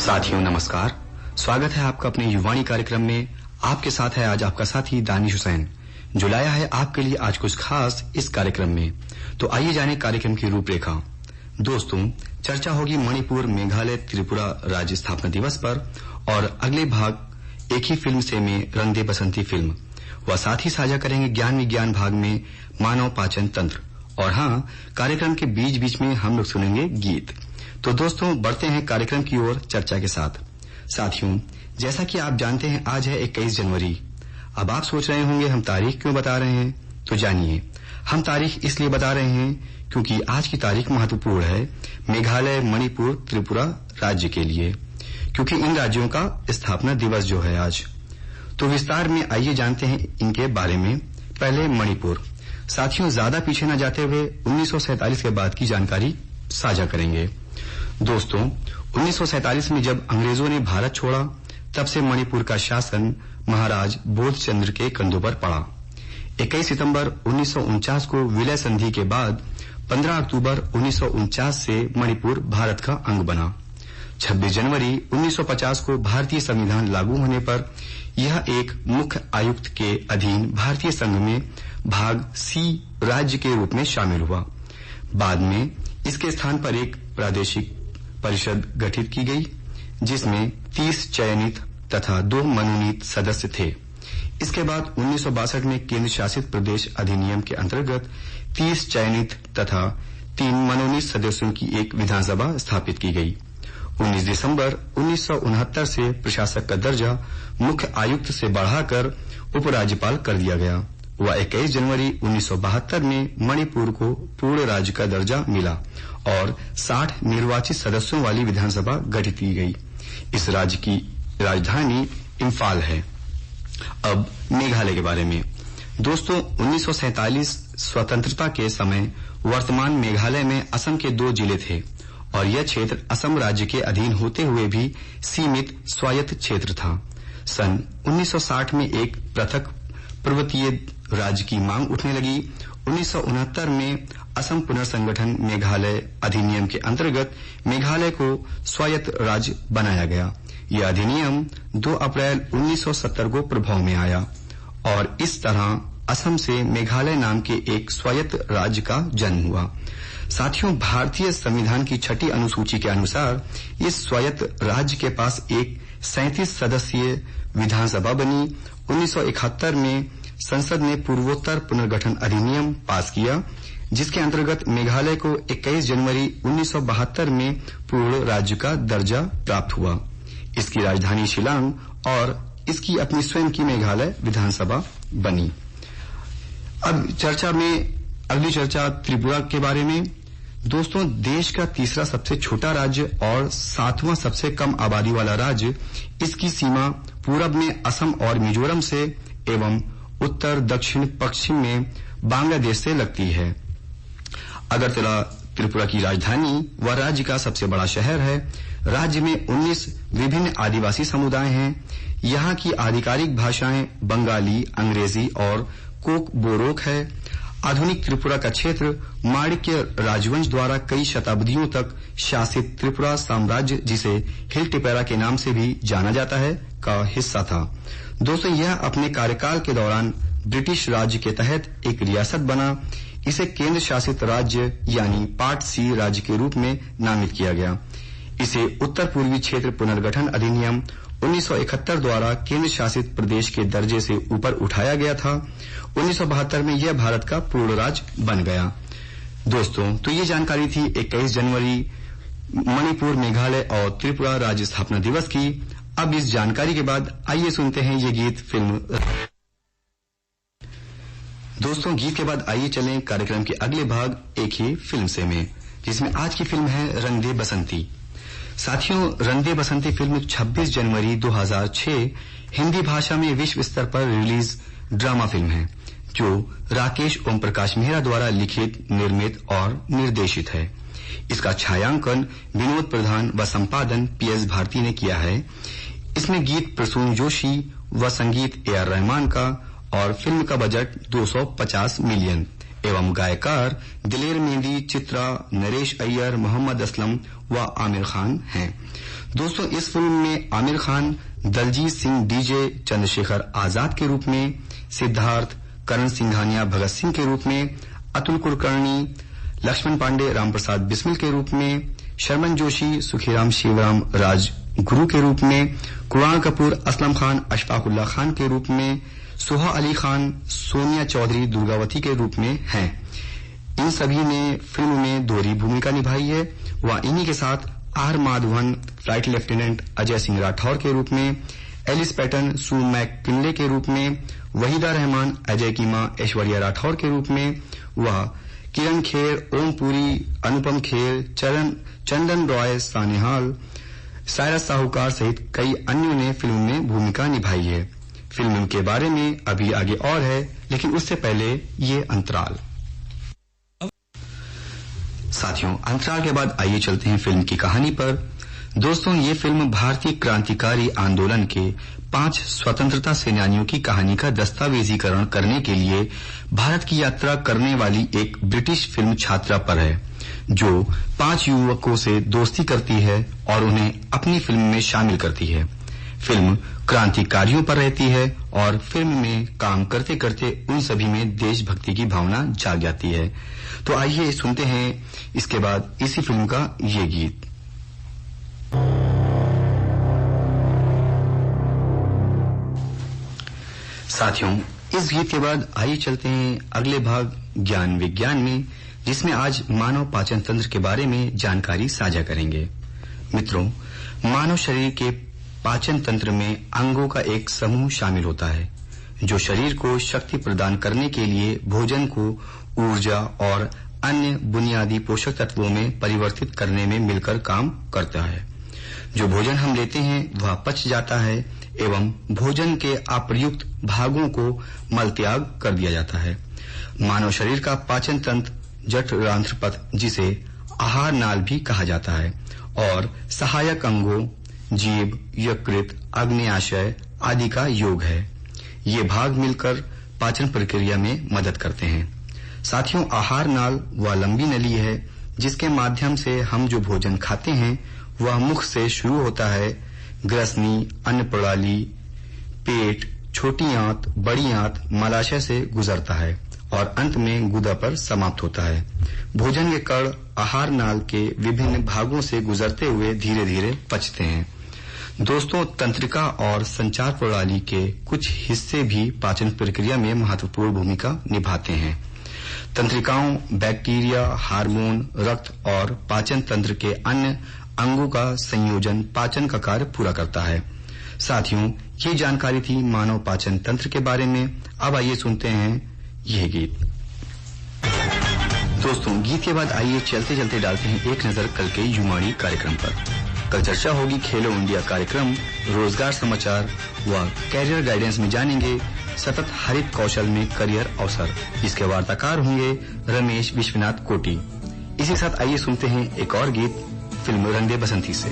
साथियों नमस्कार, स्वागत है आपका अपने युवाणी कार्यक्रम में। आपके साथ है आज आपका साथी दानिश हुसैन, जो लाया है आपके लिए आज कुछ खास इस कार्यक्रम में। तो आइए जाने कार्यक्रम की रूपरेखा। दोस्तों, चर्चा होगी मणिपुर, मेघालय, त्रिपुरा राज्य स्थापना दिवस पर और अगले भाग एक ही फिल्म से में रंग दे बसंती फिल्म व साथ ही साझा करेंगे ज्ञान विज्ञान भाग में मानव पाचन तंत्र। और हाँ, कार्यक्रम के बीच बीच में हम लोग सुनेंगे गीत। तो दोस्तों, बढ़ते हैं कार्यक्रम की ओर चर्चा के साथ। साथियों, जैसा कि आप जानते हैं आज है 21 जनवरी। अब आप सोच रहे होंगे हम तारीख क्यों बता रहे हैं, तो जानिए। हम तारीख इसलिए बता रहे हैं क्योंकि आज की तारीख महत्वपूर्ण है मेघालय, मणिपुर, त्रिपुरा राज्य के लिए, क्योंकि इन राज्यों का स्थापना दिवस जो है आज। तो विस्तार में आइए जानते हैं इनके बारे में। पहले मणिपुर। साथियों, ज्यादा पीछे न जाते हुए 1947 के बाद की जानकारी साझा करेंगे। दोस्तों, 1947 में जब अंग्रेजों ने भारत छोड़ा, तब से मणिपुर का शासन महाराज बोधचंद्र के कंधों पर पड़ा। 21 सितंबर 1949 को विलय संधि के बाद 15 अक्टूबर 1949 से मणिपुर भारत का अंग बना। 26 जनवरी 1950 को भारतीय संविधान लागू होने पर यह एक मुख्य आयुक्त के अधीन भारतीय संघ में भाग सी राज्य के रूप में शामिल हुआ। बाद में इसके स्थान पर एक प्रादेशिक परिषद गठित की गई, जिसमें 30 चयनित तथा 2 मनोनीत सदस्य थे। इसके बाद 1962 में केंद्र शासित प्रदेश अधिनियम के अंतर्गत 30 चयनित तथा 3 मनोनीत सदस्यों की एक विधानसभा स्थापित की गई। 19 दिसंबर 1969 से प्रशासक का दर्जा मुख्य आयुक्त से बढ़ाकर उपराज्यपाल कर दिया गया व 21 जनवरी 1972 में मणिपुर को पूर्ण राज्य का दर्जा मिला और 60 निर्वाचित सदस्यों वाली विधानसभा गठित की गई। इस राज्य की राजधानी इम्फाल है। अब मेघालय के बारे में। दोस्तों, 1947 स्वतंत्रता के समय वर्तमान मेघालय में असम के 2 जिले थे और यह क्षेत्र असम राज्य के अधीन होते हुए भी सीमित स्वायत्त क्षेत्र था। सन 1960 में एक पृथक पर्वतीय राज्य की मांग उठने लगी। 1969 में असम पुनर्संगठन मेघालय अधिनियम के अंतर्गत मेघालय को स्वायत्त राज्य बनाया गया। यह अधिनियम 2 अप्रैल 1970 को प्रभाव में आया और इस तरह असम से मेघालय नाम के एक स्वायत्त राज्य का जन्म हुआ। साथियों, भारतीय संविधान की 6ठी अनुसूची के अनुसार इस स्वायत्त राज्य के पास एक 37 सदस्यीय विधानसभा बनी। 1971 में संसद ने पूर्वोत्तर पुनर्गठन अधिनियम पास किया, जिसके अंतर्गत मेघालय को 21 जनवरी 1972 में पूर्ण राज्य का दर्जा प्राप्त हुआ। इसकी राजधानी शिलांग और इसकी अपनी स्वयं की मेघालय विधानसभा बनी। अब अगली चर्चा त्रिपुरा के बारे में। दोस्तों, देश का तीसरा सबसे छोटा राज्य और 7वां सबसे कम आबादी वाला राज्य, इसकी सीमा पूरब में असम और मिजोरम से एवं उत्तर, दक्षिण, पश्चिम में बांग्लादेश से लगती है। अगरतला त्रिपुरा की राजधानी व राज्य का सबसे बड़ा शहर है। राज्य में 19 विभिन्न आदिवासी समुदाय हैं। यहाँ की आधिकारिक भाषाएं बंगाली, अंग्रेजी और कोक बोरोक है। आधुनिक त्रिपुरा का क्षेत्र माणिक्य राजवंश द्वारा कई शताब्दियों तक शासित त्रिपुरा साम्राज्य, जिसे हिल टिपेरा के नाम से भी जाना जाता है, का हिस्सा था। दोस्तों, यह अपने कार्यकाल के दौरान ब्रिटिश राज्य के तहत एक रियासत बना। इसे केंद्र शासित राज्य यानी पार्ट सी राज्य के रूप में नामित किया गया। इसे उत्तर पूर्वी क्षेत्र पुनर्गठन अधिनियम 1971 द्वारा केंद्र शासित प्रदेश के दर्जे से ऊपर उठाया गया था। 1972 में यह भारत का पूर्ण राज्य बन गया। दोस्तों, तो ये जानकारी थी 21 जनवरी मणिपुर, मेघालय और त्रिपुरा राज्य स्थापना दिवस की। अब इस जानकारी के बाद आइए सुनते हैं ये गीत फिल्म। दोस्तों, गीत के बाद आइए चलें कार्यक्रम के अगले भाग एक ही फिल्म से में, जिसमें आज की फिल्म है रंग दे बसंती। साथियों, रंग दे बसंती फिल्म 26 जनवरी 2006 हिंदी भाषा में विश्व स्तर पर रिलीज ड्रामा फिल्म है, जो राकेश ओम प्रकाश मेहरा द्वारा लिखित, निर्मित और निर्देशित है। इसका छायांकन विनोद प्रधान व संपादन PS भारती ने किया है। इसमें गीत प्रसून जोशी व संगीत AR रहमान का और फिल्म का बजट 250 मिलियन एवं गायकार दिलेर मेहंदी, चित्रा, नरेश अय्यर, मोहम्मद असलम व आमिर खान हैं। दोस्तों, इस फिल्म में आमिर खान दलजीत सिंह, डीजे चंद्रशेखर आजाद के रूप में, सिद्धार्थ, करण सिंघानिया भगत सिंह के रूप में, अतुल कुलकर्णी, लक्ष्मण पांडे रामप्रसाद बिस्मिल के रूप में, शर्मन जोशी, सुखीराम शिवराम राजगुरु के रूप में, कुरान कपूर, असलम खान, अशफाकुल्ला खान के रूप में, सुहा अली खान, सोनिया चौधरी दुर्गावती के रूप में हैं। इन सभी ने फिल्म में दोहरी भूमिका निभाई है। वह इन्हीं के साथ R Madhavan, flight lieutenant Ajay Singh Rathore के रूप में, एलिस पैटन, सू मैककिनले के रूप में, वहीदा रहमान, अजय की मां ऐश्वर्या राठौर के रूप में, वह किरण खेर, ओम पुरी, अनुपम खेर, चंदन रॉय सानेहाल, सायरस साहूकार सहित कई अन्यों ने फिल्म में भूमिका निभाई है। फिल्म के बारे में अभी आगे और है, लेकिन उससे पहले ये अंतराल। साथियों, अंतराल के बाद आइए चलते हैं फिल्म की कहानी पर। दोस्तों, ये फिल्म भारतीय क्रांतिकारी आंदोलन के 5 स्वतंत्रता सेनानियों की कहानी का दस्तावेजीकरण करने के लिए भारत की यात्रा करने वाली एक ब्रिटिश फिल्म छात्रा पर है, जो 5 युवकों से दोस्ती करती है और उन्हें अपनी फिल्म में शामिल करती है। फिल्म क्रांतिकारियों पर रहती है और फिल्म में काम करते करते उन सभी में देशभक्ति की भावना जाग जाती है। तो आइए सुनते हैं इसके बाद इसी फिल्म का ये गीत। साथियों, इस गीत के बाद आइए चलते हैं अगले भाग ज्ञान विज्ञान में, जिसमें आज मानव पाचन तंत्र के बारे में जानकारी साझा करेंगे। मित्रों, मानव शरीर के पाचन तंत्र में अंगों का एक समूह शामिल होता है, जो शरीर को शक्ति प्रदान करने के लिए भोजन को ऊर्जा और अन्य बुनियादी पोषक तत्वों में परिवर्तित करने में मिलकर काम करता है। जो भोजन हम लेते हैं वह पच जाता है एवं भोजन के अप्रयुक्त भागों को मलत्याग कर दिया जाता है। मानव शरीर का पाचन तंत्र जठरांत्र पथ, जिसे आहार नाल भी कहा जाता है, और सहायक अंगों जीभ, यकृत, आग्नेयाशय आदि का योग है। ये भाग मिलकर पाचन प्रक्रिया में मदद करते हैं। साथियों, आहार नाल वह लंबी नली है जिसके माध्यम से हम जो भोजन खाते हैं वह मुख से शुरू होता है, ग्रसनी, अन्न प्रणाली, पेट, छोटी आंत, बड़ी आंत, मलाशय से गुजरता है और अंत में गुदा पर समाप्त होता है। भोजन के कण आहार नाल के विभिन्न भागों से गुजरते हुए धीरे धीरे पचते हैं। दोस्तों, तंत्रिका और संचार प्रणाली के कुछ हिस्से भी पाचन प्रक्रिया में महत्वपूर्ण भूमिका निभाते हैं। तंत्रिकाओं बैक्टीरिया, हार्मोन, रक्त और पाचन तंत्र के अन्य अंगों का संयोजन पाचन का कार्य पूरा करता है। साथियों, ये जानकारी थी मानव पाचन तंत्र के बारे में। अब आइए सुनते हैं यह गीत। दोस्तों, गीत के बाद आइए चलते चलते डालते हैं एक नजर कल के युवाणी कार्यक्रम पर। कल चर्चा होगी खेलो इंडिया कार्यक्रम, रोजगार समाचार व कैरियर गाइडेंस में जानेंगे सतत हरित कौशल में करियर अवसर। इसके वार्ताकार होंगे रमेश विश्वनाथ कोटी। इसी साथ आइए सुनते हैं एक और गीत फिल्म रंग दे बसंती से।